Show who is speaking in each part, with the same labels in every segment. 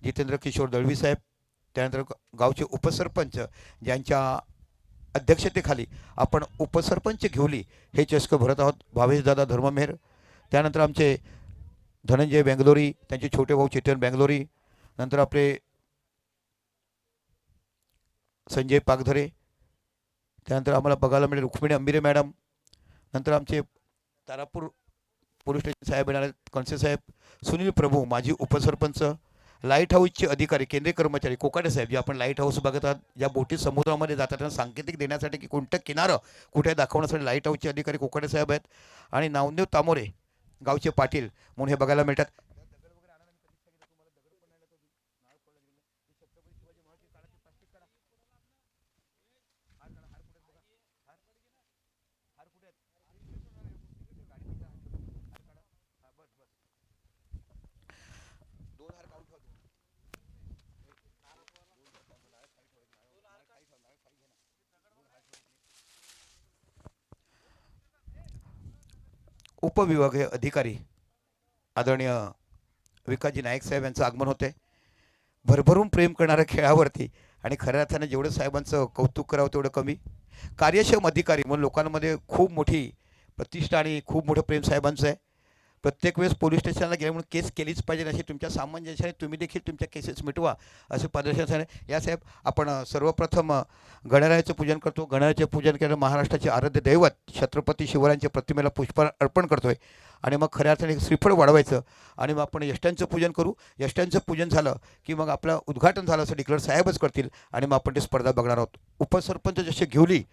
Speaker 1: जितेंद्र किशोर दळवी साहेब, त्यानंतर गावचे उपसरपंच ज्यांच्या अध्यक्षतेखाली आपण उपसरपंच घेवली हे चषक भरत आहोत, भावेशदादा धर्ममेहर. त्यानंतर आमचे धनंजय बेंगलोरी, त्यांचे छोटे भाऊ चेतन बेंगलोरी, नंतर आपले संजय पागधरे, त्यानंतर आम्हाला बघायला मिळेल रुक्मिणी अंबिरे मॅडम, नंतर आमचे तारापूर पोलीस स्टेशन साहेब येणार आहेत, कणसे साहेब, सुनील प्रभू माजी उपसरपंच, लाईट हाऊसचे अधिकारी केंद्रीय कर्मचारी कोकाटे साहेब, जे आपण लाईट हाऊस बघत आहात, ज्या बोटी समुद्रामध्ये जातात त्यांना सांकेतिक देण्यासाठी की कोणतं किनारं कुठे दाखवण्यासाठी लाईट हाऊसचे अधिकारी कोकाटे साहेब आहेत. आणि नामदेव तामोरे गावचे पाटील म्हणून हे बघायला मिळतात. उपविभागीय अधिकारी आदरणीय विकासजी नाईक साहेब यांचं आगमन होते. भरभरून प्रेम करणाऱ्या खेळावरती आणि खऱ्या अर्थाने जेवढं साहेबांचं कौतुक करावं तेवढं कमी. कार्यक्षम अधिकारी म्हणून लोकांमध्ये खूप मोठी प्रतिष्ठा आणि खूप मोठं प्रेम साहेबांचं आहे. प्रत्येक वेळेस पोलीस स्टेशनला गेल्या म्हणून केस केलीच पाहिजे अशी तुमच्या सामंजस्याने तुम्ही देखील तुमच्या केसेस मिटवा असं प्रदर्शन. या साहेब आपण सर्वप्रथम गणरायाचं पूजन करतो. गणरायाचे पूजन केलं महाराष्ट्राचे आराध्य दैवत छत्रपती शिवरायांच्या प्रतिमेला पुष्प अर्पण करतोय आणि मग खऱ्या अर्थाने श्रीफळ वाढवायचं आणि मग आपण यष्ट्यांचं पूजन करू. यष्ट्यांचं पूजन झालं की मग आपलं उद्घाटन झालं असं डिक्लेअर साहेबच करतील आणि मग आपण ते स्पर्धा बघणार आहोत. उपसरपंच जसे घेवली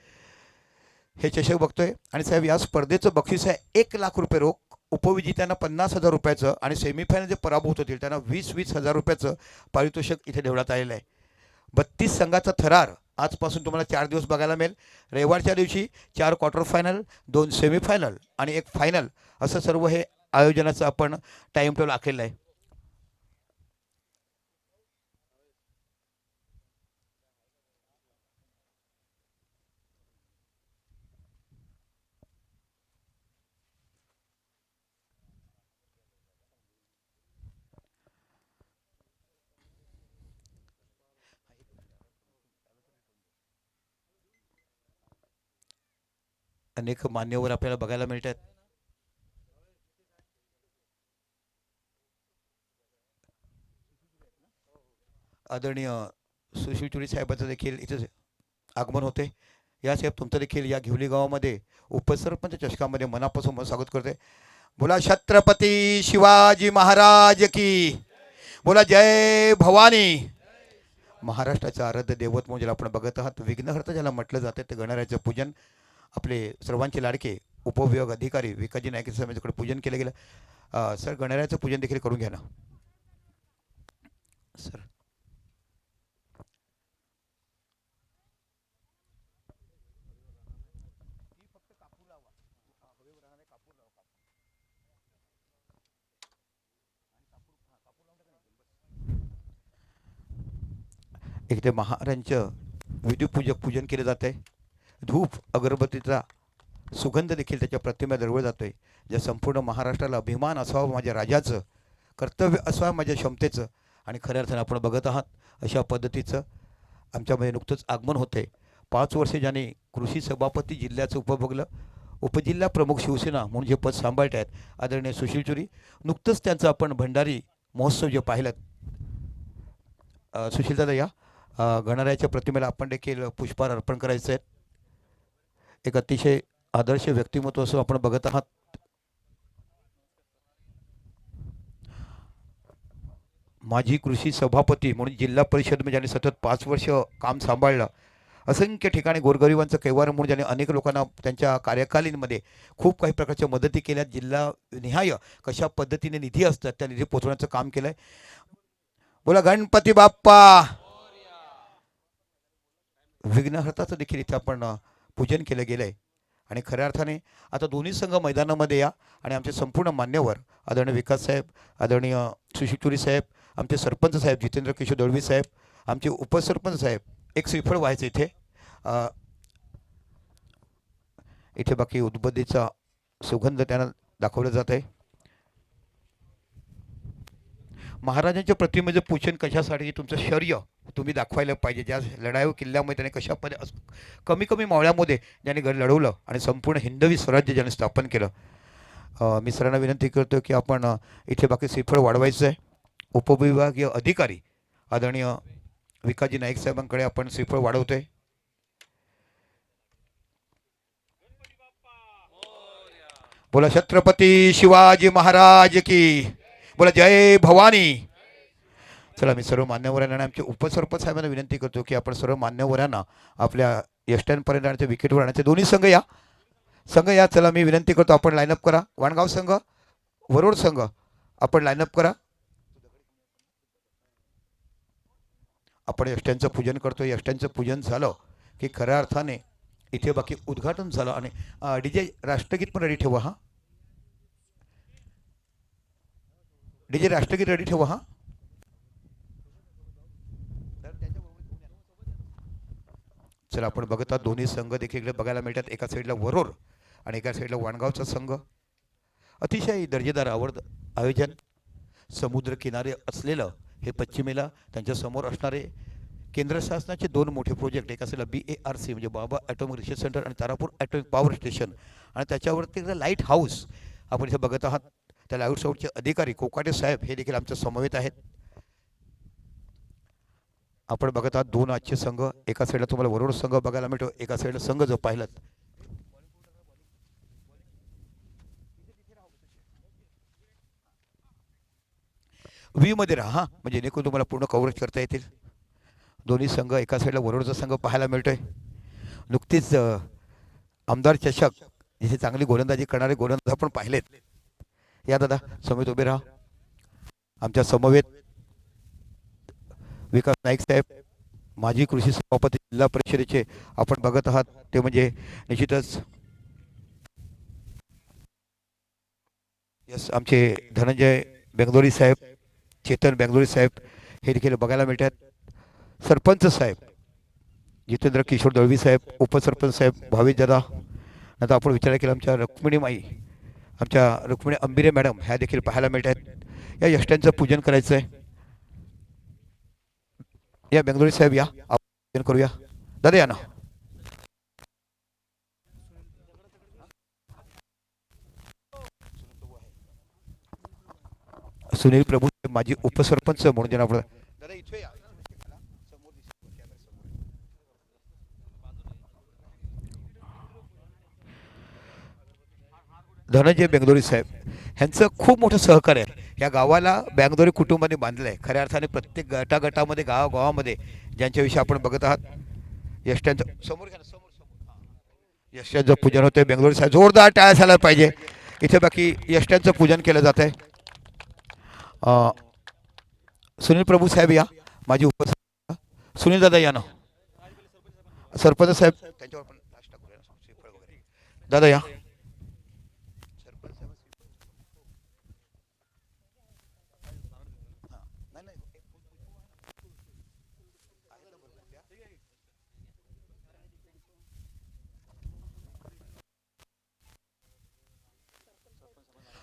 Speaker 1: हे चषक बघतोय आणि साहेब या स्पर्धेचं बक्षीस आहे 1,00,000 रुपये रोख, उपविजेत्यांना 50,000 रुपयाचं आणि सेमीफायनल जे पराभूत होतील त्यांना 20,000 रुपयाचं पारितोषिक इथे ठेवण्यात आलेलं आहे. 32 संघाचा थरार आजपासून तुम्हाला 4 दिवस बघायला मिळेल. रविवारच्या दिवशी 4 क्वार्टर फायनल, 2 सेमीफायनल आणि 1 फायनल असं सर्व हे आयोजनाचं आपण टाईम टेबल आखलेलं आहे. अनेक मान्यवर आपल्याला बघायला मिळतात. आदरणीय सुशील चुरी साहेबांचं देखील इथं आगमन होते. या साहेब तुमचं देखील या घेवली गावामध्ये उपसरपंच चषकामध्ये मनापासून स्वागत करते. बोला छत्रपती शिवाजी महाराज की, बोला जय भवानी. महाराष्ट्राचं आराध्य दैवत म्हणून ज्याला आपण बघत आहात, विघ्नहर्ता ज्याला म्हटलं जातं, ते गणरायाचं पूजन आपले सर्वांचे लाडके उपविभाग अधिकारी विकासजी नाईक साहेबांच्याकडे पूजन केलं गेलं. सर गणरायाचं पूजन देखील करून घ्या ना सर. इथे महाराजांचं विधिपूजक पूजन केलं जात आहे. धूप अगरबत्तीचा सुगंध देखील त्याच्या प्रतिमेला दरवळ जातोय. ज्या संपूर्ण महाराष्ट्राला अभिमान असावा माझ्या राजाचं, कर्तव्य असावं माझ्या क्षमतेचं आणि खऱ्या अर्थानं आपण बघत आहात अशा पद्धतीचं आमच्यामध्ये नुकतंच आगमन होते. 5 वर्षे ज्याने कृषी सभापती जिल्ह्याचं उपभोगलं, उपजिल्हा प्रमुख शिवसेना म्हणून जे पद सांभाळत आहेत आदरणीय सुशील चुरी, नुकतंच त्यांचं आपण भंडारी महोत्सव जे पाहिलं. सुशीलदादा या गणरायाच्या प्रतिमेला आपण देखील पुष्पहार अर्पण करायचं आहे. एक अतिशय आदर्श व्यक्तिमत्व असं आपण बघत आहात. माजी कृषी सभापती म्हणून जिल्हा परिषदमध्ये ज्याने सतत 5 वर्ष काम सांभाळलं, असंख्य ठिकाणी गोरगरिबांचं कैवार म्हणून ज्याने अनेक लोकांना त्यांच्या कार्यकालीनमध्ये खूप काही प्रकारच्या मदती केल्या, जिल्हा निहाय कशा पद्धतीने निधी असतात त्या निधी पोचवण्याचं काम केलं आहे. बोला गणपती बाप्पा. विघ्नहर्ताचं देखील इथे आपण पूजन केलं गेलं आहे आणि खऱ्या अर्थाने आता दोन्ही संघ मैदानामध्ये या आणि आमचे संपूर्ण मान्यवर आदरणीय विकास साहेब, आदरणीय सुशील साहेब, आमचे सरपंच साहेब जितेंद्र किशोर दळवी साहेब, आमचे उपसरपंच साहेब, एक श्रीफळ व्हायचं इथे. इथे बाकी उदबत्तीचा सुगंध त्यांना दाखवला जात आहे. महाराजांच्या प्रतिमेचं पूजन कशासाठी? तुमचं शौर्य तुम्ही दाखवायला पाहिजे. ज्या लढाई किल्ल्यामध्ये त्याने कशा कमी कमी मावळ्यामध्ये ज्याने घर लढवलं आणि संपूर्ण हिंदवी स्वराज्य ज्याने स्थापन केलं. मी सरांना विनंती करतो की आपण इथे बाकी श्रीफळ वाढवायचं आहे. उपविभागीय अधिकारी आदरणीय विकाजी नाईक साहेबांकडे आपण श्रीफळ वाढवतोय. बोला छत्रपती शिवाजी महाराज की. बोला जय भवानी. चला मी सर्व मान्यवरांना आणि आमचे उपसरपंच साहेबांना विनंती करतो की आपण सर्व मान्यवरांना आपल्या यष्ट्यांपर्यंत आणण्याचे विकेटवर आणायचे. दोन्ही संघ या, संघ या. चला मी विनंती करतो आपण लाईनअप करा. वाणगाव संघ, वरोड संघ आपण लाईनअप करा. आपण यष्ट्यांचं पूजन करतो. यष्ट्यांचं पूजन झालं की खऱ्या अर्थाने इथे बाकी उद्घाटन झालं. आणि डीजे राष्ट्रगीत पण रेडी ठेवा. हा डीजे राष्ट्रगीत रेडी ठेवा. हा चला आपण बघतात दोन्ही संघ देखील इकडे बघायला मिळतात. एका साईडला वरोर आणि एका साईडला वाणगावचा संघ. अतिशय दर्जेदार आयोजन. समुद्र किनारे असलेलं हे पश्चिमेला त्यांच्या समोर असणारे केंद्र शासनाचे दोन मोठे प्रोजेक्ट. एक असेल BARC म्हणजे बाबा ॲटॉमिक रिसर्च सेंटर आणि तारापूर ॲटॉमिक पॉवर स्टेशन आणि त्याच्यावरती लाईट हाऊस आपण इथे बघत आहात. त्या लाईट हाऊसचे अधिकारी कोकाटे साहेब हे देखील आमच्या समवेत आहेत. आपण बघत आहात दोन आजचे संघ. एका साईडला तुम्हाला वरोड संघ बघायला मिळतो, एका साईडला संघ जो पाहिलात व्ही मध्ये राहा म्हणजे जेणेकरून तुम्हाला पूर्ण कव्हरेज करता येतील. दोन्ही संघ एका साईडला वरोडचा संघ पाहायला मिळतोय. नुकतीच आमदार चषक जिथे चांगली गोलंदाजी करणारे गोलंदाज आपण पाहिलेत. या दादा समेत उभे राहा. आमच्या समवेत विकास नाईक साहेब माजी कृषी सभापती जिल्हा परिषदेचे आपण बघत आहात. ते म्हणजे निश्चितच यस आमचे धनंजय बेंगलोरी साहेब, चेतन बेंगलोरी साहेब हे देखील बघायला मिळतात. सरपंच साहेब जितेंद्र किशोर दळवी साहेब, उपसरपंच साहेब भावेश दादा. नंतर आपण विचार केला आमच्या रुक्मिणी माई, आमच्या रुक्मिणी अंबिरे मॅडम ह्या देखील पाहायला मिळतात. या यष्ट्यांचं पूजन करायचं आहे. या बेंगलोरी साहेब या आपण पूजन करूया. दादा या ना. सुनील प्रभू माझी उपसरपंच म्हणून ज्यांना आपण दादा इथे या. धनंजय बेंगलोरी साहेब ह्यांचं खूप मोठं सहकार्य आहे. या गावाला बेंगलोरी कुटुंबाने बांधलं आहे. खऱ्या अर्थाने प्रत्येक गटागटामध्ये गावागावामध्ये ज्यांच्याविषयी आपण बघत आहात यष्ट्यांचं समोर घ्या ना, समोर समोर यष्ट्यांचं पूजन होतं. बेंगलोरी साहेब जोरदार टाळ्या झाला पाहिजे. इथे बाकी यष्ट्यांचं पूजन केलं जात आहे. सुनील प्रभू साहेब या माझी सुनील दादा या ना. सरपंच साहेब त्यांच्यावर पण नाश्ता करूया. दादा या.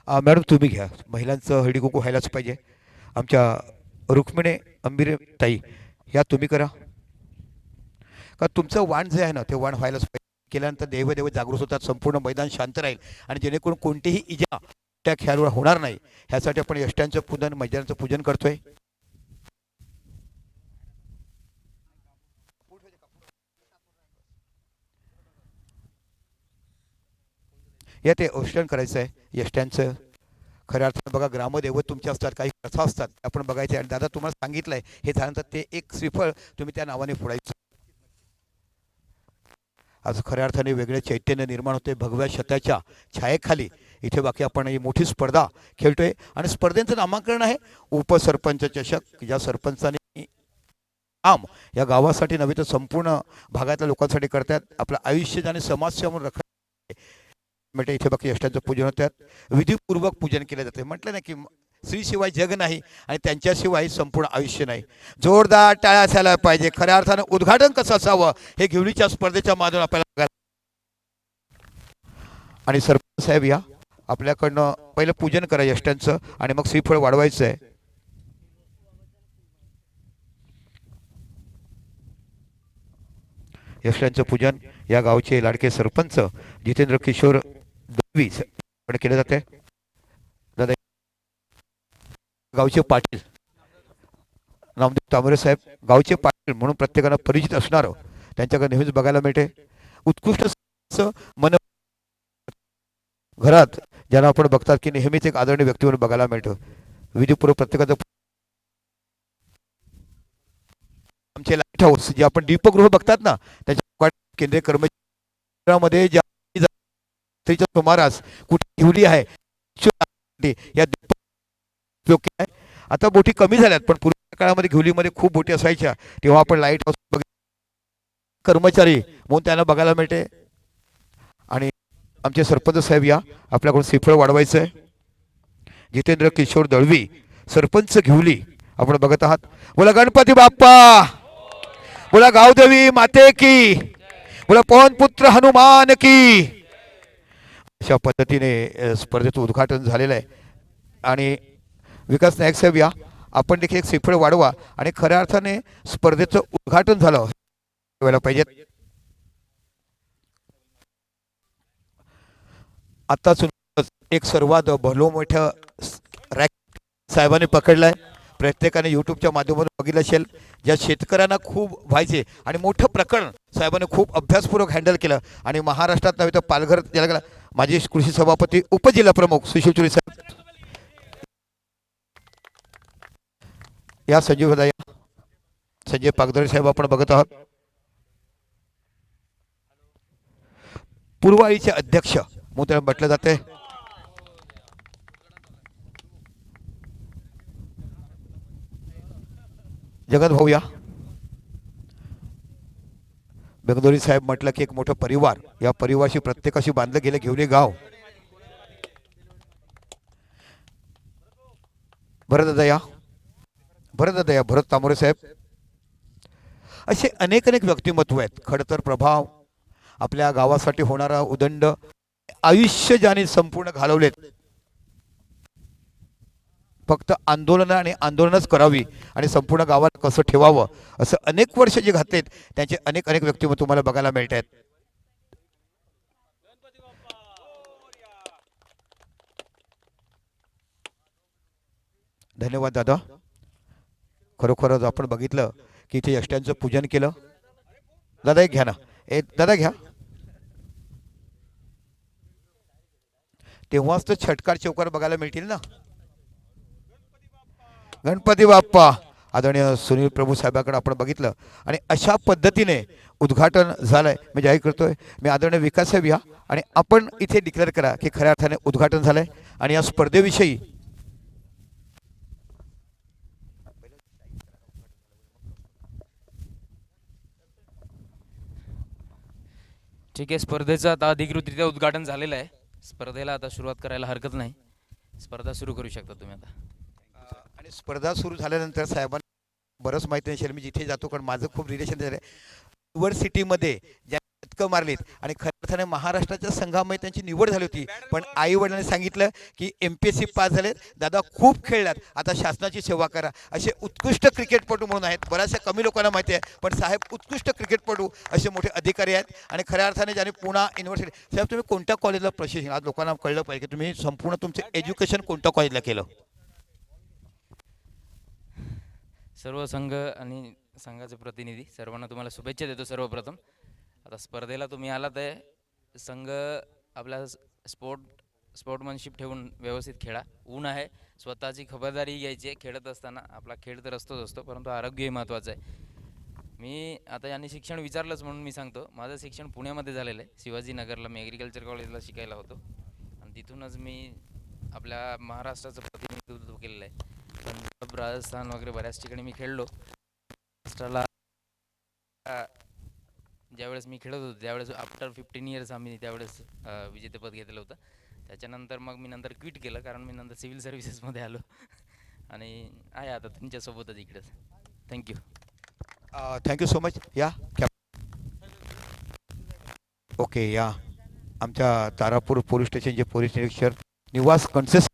Speaker 1: मॅडम तुम्ही घ्या. महिलांचं हळदी कुंकू व्हायलाच पाहिजे. आमच्या रुक्मिणी अंबिरे ताई या तुम्ही करा. का तुमचं वाण जे आहे ना ते वाण व्हायलाच पाहिजे. केल्यानंतर देवदेव जागृत होतात. संपूर्ण मैदान शांत राहील आणि जेणेकरून कोणतीही इजा त्या खेळाडूला होणार नाही ह्यासाठी आपण यष्ट्यांचं पूजन मैदानाचं पूजन करतोय. या ते औषण करायचं आहे यष्ट्यांचं. खऱ्या अर्थानं बघा ग्रामदैवत तुमचे असतात, काही प्रथा असतात आपण बघायचे. आणि दादा तुम्हाला सांगितलंय हे झाल्यानंतर ते एक श्रीफळ तुम्ही त्या नावाने फोडायचं. आज खऱ्या अर्थाने वेगळे चैतन्य निर्माण होते. भगव्या शताच्या छायेखाली इथे बाकी आपण ही मोठी स्पर्धा खेळतोय आणि स्पर्धेचं नामांकन आहे उपसरपंच चषक. ज्या सरपंचाने काम या गावासाठी नव्हे तर संपूर्ण भागातल्या लोकांसाठी करतात. आपलं आयुष्य आणि समाजसेवा म्हणून म्हणजे इथे बाकी यष्ट्यांचं पूजन होतात. विधीपूर्वक पूजन केलं जाते. म्हटलं ना की स्त्रीशिवाय जग नाही आणि त्यांच्याशिवाय संपूर्ण आयुष्य नाही. जोरदार टाळ्या असायला पाहिजे. खऱ्या अर्थानं उद्घाटन कसं असावं हे घेवडीच्या स्पर्धेच्या माध्यमातून आपल्याला. आणि सरपंच साहेब या आपल्याकडनं पहिलं पूजन करा यष्ट्यांचं आणि मग श्रीफळ वाढवायचं आहे. यष्ट्यांचं पूजन या गावचे लाडके सरपंच जितेंद्र किशोर दळवी केले जाते. दादा गावचे पाटील नामदेव तांबरे साहेब गावचे पाटील म्हणून प्रत्येकाला परिचित असणार त्यांच्याकडे नेहमीच बघायला मिळते. उत्कृष्ट मन घरात ज्यांना आपण बघतात की नेहमीच एक आदरणीय व्यक्तीवर बघायला मिळतं. विधीपूर्व प्रत्येकाचं आमचे लाईट हाऊस जे आपण दीपगृह बघतात ना त्याच्या केंद्रीय कर्मचाऱ्यांमध्ये ज्या सुमारास कुठे ठेवली आहे या आता बोटी कमी झाल्यात पण पूर्वीच्या काळामध्ये घेवलीमध्ये खूप बोटी असायच्या तेव्हा आपण लाईट हाऊस कर्मचारी म्हणून त्यांना बघायला मिळते. आणि आमचे सरपंच साहेब या आपल्याकडून श्रीफळ वाढवायचं आहे. जितेंद्र किशोर दळवी सरपंच घेवली आपण बघत आहात. बोला गणपती बाप्पा, बोला गावदेवी माते की, बोला पवन पुत्र हनुमान की. अशा पद्धतीने स्पर्धेचं उद्घाटन झालेलं आहे. आणि विकास नाईक साहेब या आपण देखील एक श्रीफळ वाढवा आणि खऱ्या अर्थाने स्पर्धेचं उद्घाटन झालं व्हायला पाहिजे. आता एक सर्वात भलो मोठं रॅक साहेबांनी पकडलाय. प्रत्येकाने यूट्यूबच्या माध्यमातून बघितलं असेल. ज्या शेतकऱ्यांना खूप व्हायचे आणि मोठं प्रकरण साहेबांनी खूप अभ्यासपूर्वक हँडल केलं. आणि महाराष्ट्रात नव्हे तर पालघर जिल्ह्याला माजी कृषी सभापती उपजिल्हा प्रमुख सुशील चुरी साहेब या संजीव संजय पागदरे साहेब आपण बघत आहात. पूर्वाईचे अध्यक्ष म्हणून त्याला म्हटलं जाते. जगत भाऊ या बेगदोरी साहेब म्हटलं की एक मोठं परिवार या परिवाराशी प्रत्येकाशी बांधलं गेलं घेवले गाव. भरत दादा या भरत तांबोरे साहेब असे अनेक व्यक्तिमत्व आहेत. खडतर प्रभाव आपल्या गावासाठी होणारा उदंड आयुष्य ज्याने संपूर्ण घालवलेत. फक्त आंदोलन आणि आंदोलनच करावी आणि संपूर्ण गावात कसं ठेवावं असं अनेक वर्ष जे घातलेत त्यांचे अनेक व्यक्तिमत्व तुम्हाला बघायला मिळत आहेत. धन्यवाद दादा. खरोखरच आपण बघितलं की इथे यष्ट्यांचं पूजन केलं. दादा एक घ्या ना, दादा घ्या. तेव्हाच तर छटकार चौकार बघायला मिळतील ना. गणपती बाप्पा आदरणीय सुनील प्रभू साहेबांकडे आपण बघितलं आणि अशा पद्धतीने उद्घाटन झालंय. मी जाहीर करतोय मी आदरणीय विकास साहेब या आणि आपण इथे डिक्लेअर करा की खऱ्या अर्थाने उद्घाटन झालंय. आणि या स्पर्धेविषयी
Speaker 2: ठीक आहे. स्पर्धेचं आता अधिकृतरित्या उद्घाटन झालेलं आहे. स्पर्धेला आता सुरुवात करायला हरकत नाही. स्पर्धा सुरू करू शकता तुम्ही आता.
Speaker 1: आणि स्पर्धा सुरू झाल्यानंतर साहेबांना बरंच माहिती नसेल मी जिथे जातो कारण माझं खूप रिलेशन झालं आहे. युनिव्हर्सिटीमध्ये ज्या पदकं मारलीत आणि खऱ्या अर्थाने महाराष्ट्राच्या संघामध्ये त्यांची निवड झाली होती. पण आई वडिलांनी सांगितलं की MPSC पास झालेत, दादा खूप खेळलात, आता शासनाची सेवा करा. असे उत्कृष्ट क्रिकेटपटू म्हणून आहेत. बऱ्याचशा कमी लोकांना माहिती आहे पण साहेब उत्कृष्ट क्रिकेटपटू असे मोठे अधिकारी आहेत. आणि खऱ्या अर्थाने ज्याने पुणा युनिव्हर्सिटी साहेब तुम्ही कोणत्या कॉलेजला प्रशिक्षण आज लोकांना कळलं पाहिजे की तुम्ही संपूर्ण तुमचे एज्युकेशन कोणत्या कॉलेजला केलं.
Speaker 2: सर्व संघ आणि संघाचे प्रतिनिधी सर्वांना तुम्हाला शुभेच्छा देतो. सर्वप्रथम आता स्पर्धेला तुम्ही आलात आहे. संघ आपला स्पोर्टमनशिप ठेवून व्यवस्थित खेळा. ऊन आहे, स्वतःची खबरदारी घ्यायची आहे. खेळत असताना आपला खेळ तर असतो परंतु आरोग्यही महत्त्वाचं आहे. मी आता यांनी शिक्षण विचारलंच म्हणून मी सांगतो. माझं शिक्षण पुण्यामध्ये झालेलं आहे. शिवाजीनगरला मी ॲग्रिकल्चर कॉलेजला शिकायला होतो आणि तिथूनच मी आपल्या महाराष्ट्राचं प्रतिनिधित्व केलेलं आहे. पंजाब, राजस्थान वगैरे बऱ्याच ठिकाणी मी खेळलो. महाराष्ट्राला ज्यावेळेस मी खेळत होतो त्यावेळेस आफ्टर 15 इयर्स आम्ही त्यावेळेस विजेतेपद घेतलं होतं. त्याच्यानंतर मग मी नंतर क्विट केलं कारण मी नंतर सिव्हिल सर्व्हिसेसमध्ये आलो आणि आहे आता तुमच्यासोबतच इकडेच. थँक्यू.
Speaker 1: Thank you so much. या ओके या आमच्या तारापूर पोलीस स्टेशनचे पोलीस निरीक्षक निवास कन्सेस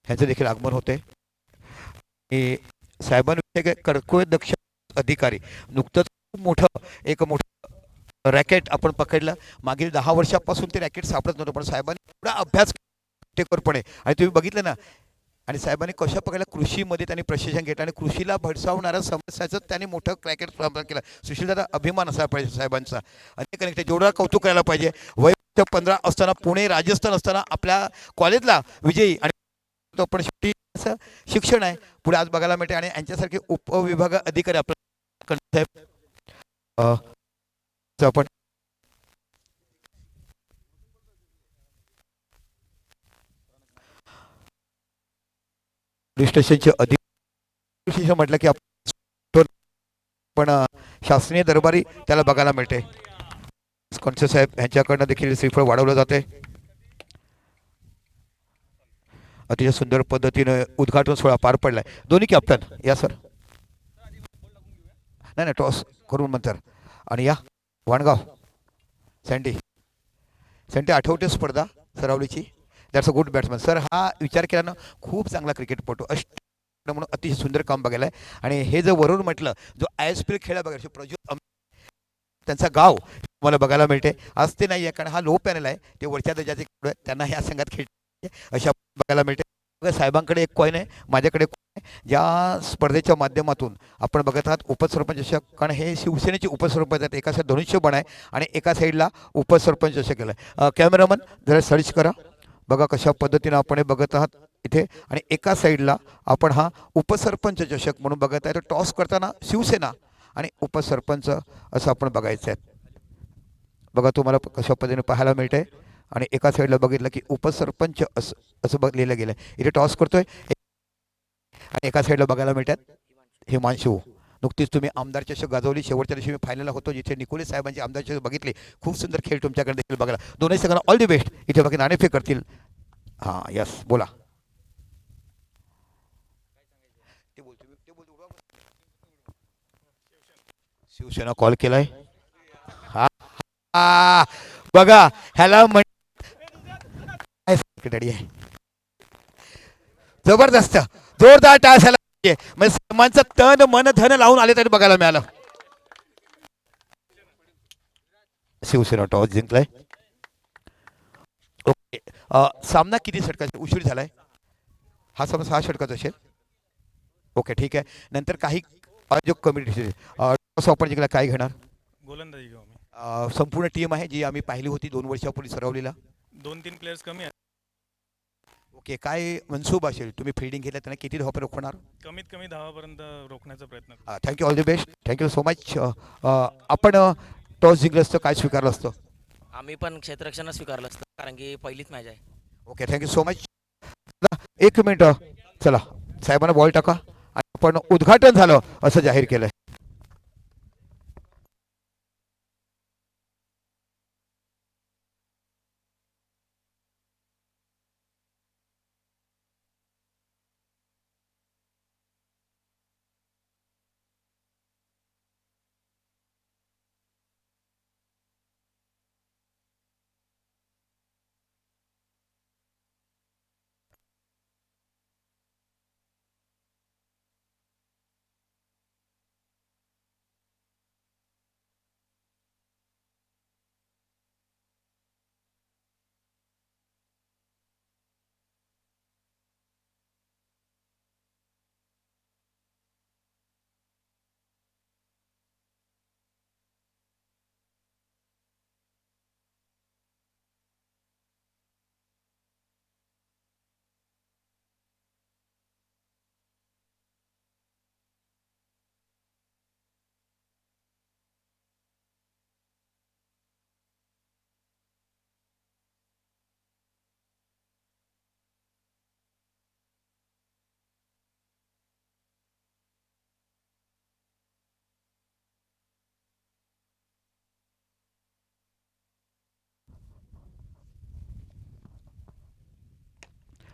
Speaker 1: यांचं देखील आगमन होते. साहेबांविषयी कडकोळ दक्ष अधिकारी नुकतंच खूप मोठं रॅकेट आपण पकडलं. मागील 10 वर्षापासून ते रॅकेट सापडत नव्हतं, पण साहेबांनी एवढा अभ्यास टेकरपणे आणि तुम्ही बघितलं ना. आणि साहेबांनी कशा प्रकारे कृषीमध्ये त्यांनी प्रशिक्षण घेतलं आणि कृषीला भडसावणाऱ्या समस्याचं त्यांनी मोठं क्रॅकेट सामना केला. सुशीलदादा, अभिमान असायला पाहिजे साहेबांचा. अनेक अनेक जेवढा कौतुक करायला पाहिजे. वय 15 असताना पुणे राजस्थान असताना आपल्या कॉलेजला विजयी. आणि तो पण शेवटी असं शिक्षण आहे पुढे आज बघायला मिळते. आणि यांच्यासारखे उपविभाग अधिकारी आपल्या साहेब आपण पोलीस स्टेशनचे अधिकारी म्हटलं की आपण पण शासकीय दरबारी त्याला बघायला मिळते. कॉन्से साहेब यांच्याकडनं देखील श्रीफळ वाढवलं जाते. अतिशय सुंदर पद्धतीने उद्घाटन सोहळा पार पडलाय. दोन्ही कॅप्टन या सर. नाही नाही, टॉस करून नंतर. आणि या वाणगाव सँडी. सँडी आठवते स्पर्धा सरावलीची. That's a good batsman sir. हा विचार केल्यानं खूप चांगला क्रिकेटपटू म्हणून अतिशय सुंदर काम बघायला आहे. आणि हे जर वरून म्हटलं जो ISPL खेळ बघायला प्रज्वल त्यांचा गाव मला बघायला मिळते. आज ते नाही आहे कारण हा लो पॅनल आहे. ते वरच्या दर्जाचे त्यांना ह्या संघात खेळ अशा बघायला मिळते. साहेबांकडे एक कॉईन आहे, माझ्याकडे कॉईन आहे. ज्या स्पर्धेच्या माध्यमातून आपण बघत आहात उपसरपंच चषक. कारण हे शिवसेनेचे उपसरपंच आहेत. एका साईड धनुष्यबाण आहे आणि एका साईडला उपसरपंच चषक केलं आहे. कॅमेरामन जरा सर्च करा, बघा कशा पद्धतीनं आपण हे बघत आहात इथे. आणि एका साईडला आपण हा उपसरपंच चषक म्हणून बघत आहे. तर टॉस करताना शिवसेना आणि उपसरपंच असं आपण बघायचं आहे. बघा तुम्हाला कशा पद्धतीने पाहायला मिळते. आणि एका साईडला बघितलं की उपसरपंच असं लिहिलं गेलं आहे. इथे टॉस करतोय आणि एका साईडला बघायला मिळतात हिमांशू. नुकतीच तुम्ही आमदार चषक गाजवली. शेवटच्या दिवशी मी फायनलला होतो जिथे निकोले साहेबांची आमदार चषक बघितली. खूप सुंदर खेळ तुमच्याकडे देखील बघायला. दोन्ही संघांना ऑल दी बेस्ट. इथे बघा नाणेफेक करतील. हां यस बोला. शिवसेना कॉल केलाय. हा बघा ह्याला आहे जबरदस्त जोरदार टाळ्या झाला पाहिजे. म्हणजे सर्वांचं तन मन धन लावून आले तरी बघायला मिळालं. शिवसेना टॉस जिंकलाय. ओके सामना किती षटकाचा उशीर झालाय. हा सामना 6 षटकाचा असेल. ओके ठीक आहे. नंतर काही आयोजक कमिटी टॉस आपण जिंकला काय घेणार.
Speaker 3: गोलंदाजी घेऊ आम्ही.
Speaker 1: संपूर्ण टीम आहे जी आम्ही पाहिली होती 2 वर्षापूर्वी सरावलीला.
Speaker 3: 2-3 प्लेयर्स कमी आहेत.
Speaker 1: ओके काय मनसूब असेल. तुम्ही फिल्डिंग घेतलं त्यांना किती धावा रोखणार.
Speaker 3: कमीत कमी 10पर्यंत रोखण्याचा प्रयत्न करू.
Speaker 1: Thank you all the best. Thank you so much. आपण टॉस जिंकलं असतं काय स्वीकारलं असतं.
Speaker 4: आम्ही पण क्षेत्ररक्षण स्वीकारलं असतं कारण की पहिलीच मॅच आहे.
Speaker 1: Okay thank you so much. 1 minute चला साहेबांना बॉल टाका. आणि आपण उद्घाटन झालं असं जाहीर केलंय.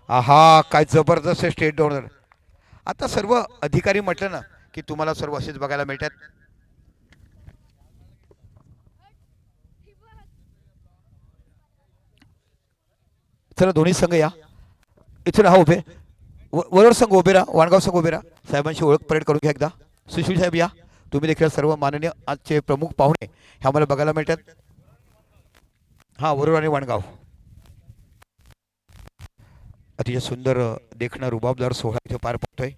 Speaker 1: आहा काय जबरदस्त स्टेट डॉनर. आता सर्व अधिकारी म्हटलं ना की तुम्हाला सर्व असेच बघायला मिळतात. चला दोन्ही संघ या इथून. हा उभे वरोड संघ उभे राहा. वाणगाव संघ उभे राहा. साहेबांशी ओळख परेड करून घ्या एकदा. सुशील साहेब या तुम्ही देखील सर्व माननीय आजचे प्रमुख पाहुणे हे आम्हाला बघायला मिळतात. हां, वरुड आणि वणगाव अतिशय सुंदर देखणं रुबाबदार सोहळा इथे पार पडतोय.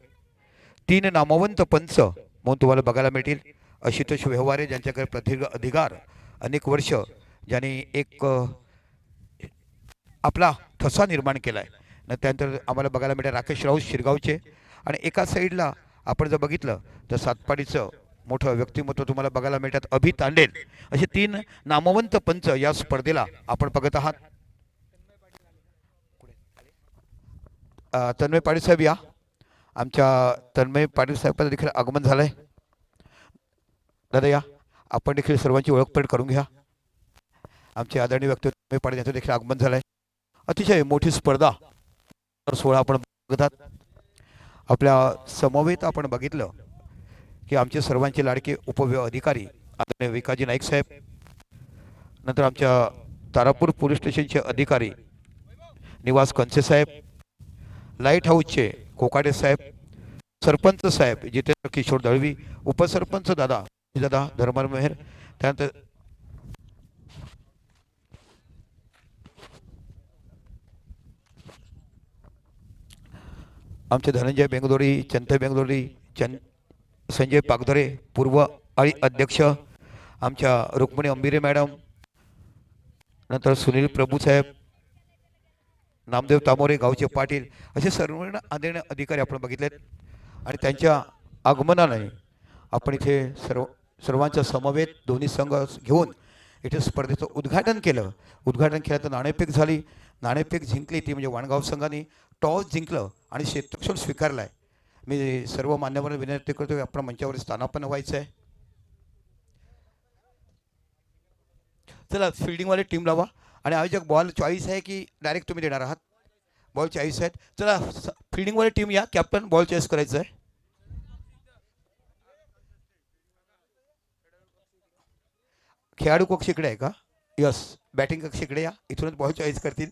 Speaker 1: 3 नामवंत पंच म्हणून तुम्हाला बघायला मिळतील. आशुतोष व्यवहारे ज्यांच्याकडे प्रदीर्घ अधिकार अनेक वर्ष ज्यांनी एक आपला ठसा निर्माण केला आहे. त्यानंतर आम्हाला बघायला मिळेल राकेश राऊत शिरगावचे. आणि एका साईडला आपण जर बघितलं तर सातपाडीचं मोठं व्यक्तिमत्व तुम्हाला बघायला मिळतात अभि तांडेल. असे 3 नामवंत पंच या स्पर्धेला आपण बघत आहात. तन्मय पाटील साहेब या. आमच्या तन्मय पाटील साहेबांचं देखील आगमन झालंय. दादा या, आपण देखील सर्वांची ओळखपट करून घ्या. आमचे आदरणीय व्यक्ती तन्मय पाटील यांचं देखील आगमन झालंय. अतिशय मोठी स्पर्धा सोहळा आपण बघतात. आपल्या समवेत आपण बघितलं की आमचे सर्वांचे लाडके उपविभाग आदरणीय विकाजी नाईक साहेब, नंतर आमच्या तारापूर पोलीस स्टेशनचे अधिकारी निवास कंचे साहेब, लाईट हाऊसचे कोकाडे साहेब, सरपंच साहेब जितेंद्र किशोर दळवी, उपसरपंच दादा धर्मार मेहर, त्यानंतर आमचे धनंजय बेंगलोरी, चंते बेंगलोरी, संजय पागधरे पूर्व आळी अध्यक्ष, आमच्या रुक्मिणी अंबिरे मॅडम, नंतर सुनील प्रभू साहेब, नामदेव तामोरे, गावचे पाटील, असे सर्व आदरणीय अधिकारी आपण बघितलेत. आणि त्यांच्या आगमनाने आपण इथे सर्वांच्या समवेत दोन्ही संघ घेऊन इथे स्पर्धेचं उद्घाटन केलं. उद्घाटन केलं तर नाणेफेक झाली. नाणेफेक जिंकली ती म्हणजे वणगाव संघाने टॉस जिंकलं आणि क्षेत्ररक्षण स्वीकारलं आहे. मी सर्व मान्यवरांना विनंती करतो की आपण मंचावर स्थानापन्न व्हायचं आहे. चला फिल्डिंगवाले टीम लावा. आणि आयोजक बॉल चॉईस आहे की डायरेक्ट तुम्ही देणार आहात? बॉल चॉईस आहेत. चला फिल्डिंगवाली टीम या. कॅप्टन बॉल चॉईस करायचं आहे. खेळाडू कक्ष इकडे आहे का? यस, बॅटिंग कक्ष इकडे या. इथूनच बॉल चॉईस करतील.